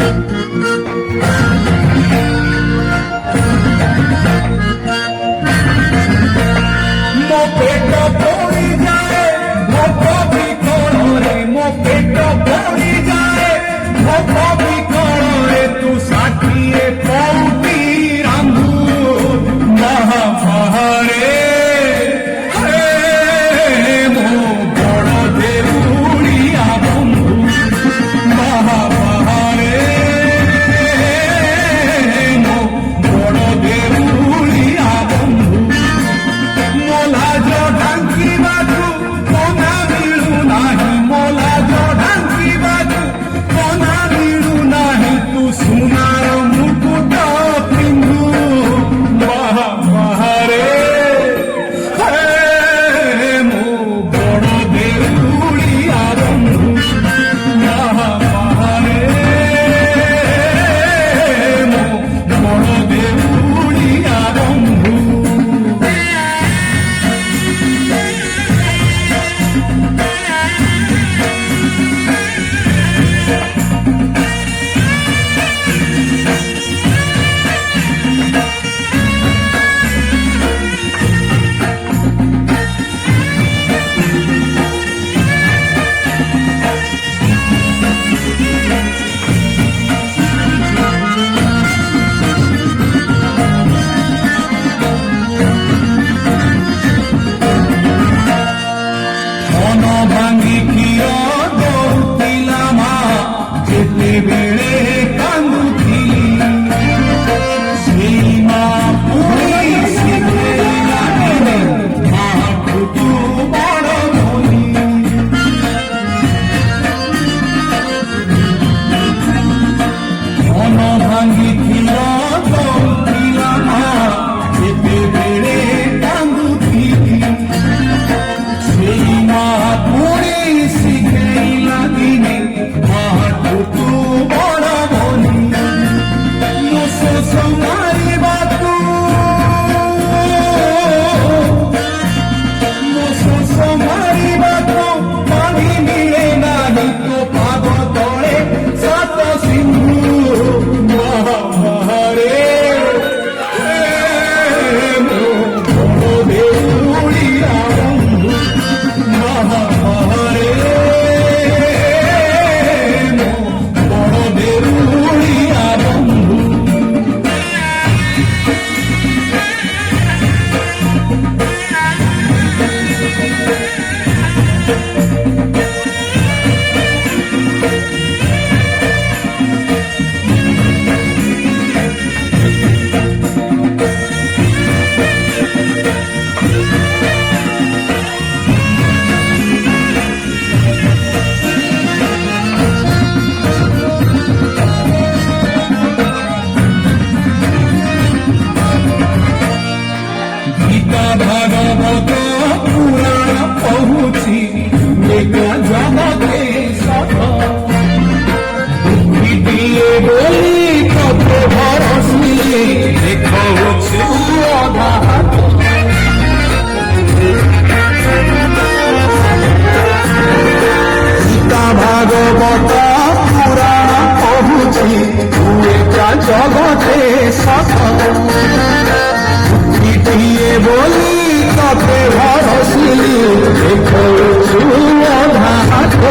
ମୋ ପେଟ ପୋଡ଼ିଯାଏ ଭୋକ ବିକଳରେ, ମୋ ପେଟ ପୋଡ଼ିଯାଏ ଭୋକ ବିକଳରେ, ତୁ ଷାଠିଏ ପଉଟି ରାନ୍ଧୁ ମହାଭାରେ। ମୋ ବଡ଼ ଦେଉଳିଆ ବନ୍ଧୁ ମହାଭାରେ, ମୋ ବଡ଼ ଦେଉଳିଆ ବନ୍ଧୁ। ମୋ ଲାଜ ଢାଙ୍କିବାକୁ କନା ମିଳୁନାହିଁ, ମୋ ଲାଜ ଢାଙ୍କିବାକୁ କନା ମିଳୁନାହିଁ, ତୁ ସୁନାର ମୁକୁଟ ପିନ୍ଧୁ ମହାଭାରେ। ମୋ ବଡ଼ ଦେଉଳିଆ ବନ୍ଧୁ ମହାଭାରେ, ମୋ ବଡ଼ ଦେଉଳିଆ ବନ୍ଧୁ। ମନ ଭାଙ୍ଗି କ୍ଷୀର ଦଉଥିଲା ମା, ଯେତେବେଳେ କାନ୍ଦୁଥିଲି, ସେଇ ମା ପୁଣି ଶିଖେଇଲା ଦିନେ ମାଠୁ ତୁ ବଡ଼ ବୋଲି। ମନ ଭାଙ୍ଗି କ୍ଷୀର ଦଉଥିଲା ମା, ଯେତେବେଳେ କାନ୍ଦୁଥିଲି, ସେଇ ମା ପୁଣି ଶିଖେଇଲା ଦିନେ ମାଠୁ ତୁ ବଡ଼ ବୋଲି। ମୋ ଶୋଷ ମାରିବାକୁ, ମୋ ଶୋଷ ମାରିବାକୁ ପାଣି ମିଳେ ନାହିଁ, ତୋ ପାଦ ତଳେ ସାତ ସିନ୍ଧୁ ମହାଭାରେ। ମୋ ବଡ଼ ଦେଉଳିଆ ବନ୍ଧୁ ମହାଭାରେ, ମୋ ବଡ଼ ଦେଉଳିଆ ବନ୍ଧୁ। ଗୀତା ଭାଗବତ ପୁରାଣ କହୁଛି ଏକ ଜଗତେ ସତ, ଦୁଃଖୀଟିଏ ବୋଲି ତତେ ଭରସିଲେ ଦେଖାଉଛି ଅଧା ହାତ। ଗୀତା ଭାଗବତ ପୁରାଣ କହୁଛି ତୁ ଏକା ଜଗତେ ସତ, ଦୁଃଖୀଟିଏ ବୋଲି ତତେ ଭରସିଲେ ଦେଖାଉଛି ଅଧା ହାତ।